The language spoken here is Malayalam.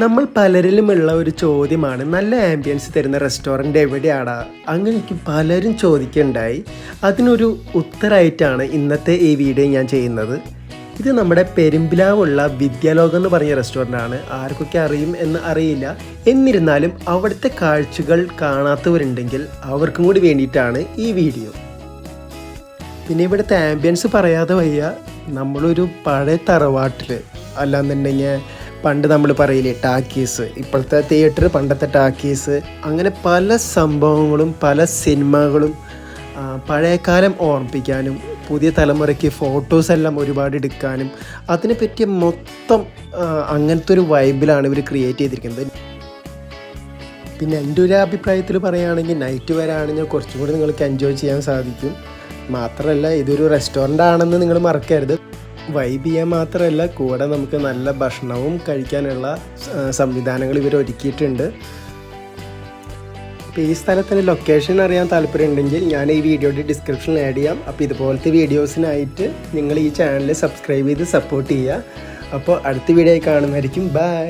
നമ്മൾ പലരിലുമുള്ള ഒരു ചോദ്യമാണ്, നല്ല ആംബിയൻസ് തരുന്ന റെസ്റ്റോറൻറ്റ് എവിടെയാടാ? അങ്ങനെ എനിക്ക് പലരും ചോദിക്കുകയുണ്ടായി. അതിനൊരു ഉത്തരമായിട്ടാണ് ഇന്നത്തെ ഈ വീഡിയോ ഞാൻ ചെയ്യുന്നത്. ഇത് നമ്മുടെ പെരുമ്പിലാവുള്ള വിദ്യാലോകം എന്ന് പറഞ്ഞ റെസ്റ്റോറൻ്റാണ്. ആർക്കൊക്കെ അറിയും എന്ന് അറിയില്ല. എന്നിരുന്നാലും അവിടുത്തെ കാഴ്ചകൾ കാണാത്തവരുണ്ടെങ്കിൽ അവർക്കും കൂടി വേണ്ടിയിട്ടാണ് ഈ വീഡിയോ. പിന്നെ ഇവിടുത്തെ ആംബിയൻസ് പറയാതെ വയ്യ. നമ്മളൊരു പഴയ തറവാട്ടിൽ, അല്ലാന്നുണ്ടെങ്കിൽ പണ്ട് നമ്മൾ പറയില്ലേ ടാക്കീസ്, ഇപ്പോഴത്തെ തിയേറ്റർ, പണ്ടത്തെ ടാക്കീസ്, അങ്ങനെ പല സംഭവങ്ങളും പല സിനിമകളും പഴയകാലം ഓർമ്മിപ്പിക്കാനും പുതിയ തലമുറയ്ക്ക് ഫോട്ടോസ് എല്ലാം ഒരുപാട് എടുക്കാനും അതിനെ പറ്റിയ മൊത്തം അങ്ങനത്തെ ഒരു വൈബിലാണ് ഇവർ ക്രിയേറ്റ് ചെയ്തിരിക്കുന്നത്. പിന്നെ എൻ്റെ ഒരു അഭിപ്രായത്തിൽ പറയുകയാണെങ്കിൽ നൈറ്റ് വരാണെങ്കിൽ കുറച്ചും കൂടി നിങ്ങൾക്ക് എൻജോയ് ചെയ്യാൻ സാധിക്കും. മാത്രമല്ല ഇതൊരു റെസ്റ്റോറൻ്റ് ആണെന്ന് നിങ്ങൾ മറക്കരുത്. വൈബ് ചെയ്യാൻ മാത്രമല്ല, കൂടെ നമുക്ക് നല്ല ഭക്ഷണവും കഴിക്കാനുള്ള സംവിധാനങ്ങൾ ഇവർ ഒരുക്കിയിട്ടുണ്ട്. അപ്പോൾ ഈ സ്ഥലത്തിൻ്റെ ലൊക്കേഷൻ അറിയാൻ താല്പര്യമുണ്ടെങ്കിൽ ഞാൻ ഈ വീഡിയോയുടെ ഡിസ്ക്രിപ്ഷനിൽ ആഡ് ചെയ്യാം. അപ്പോൾ ഇതുപോലത്തെ വീഡിയോസിനായിട്ട് നിങ്ങൾ ഈ ചാനൽ സബ്സ്ക്രൈബ് ചെയ്ത് സപ്പോർട്ട് ചെയ്യുക. അപ്പോൾ അടുത്ത വീഡിയോ കാണുന്നതായിരിക്കും. ബൈ.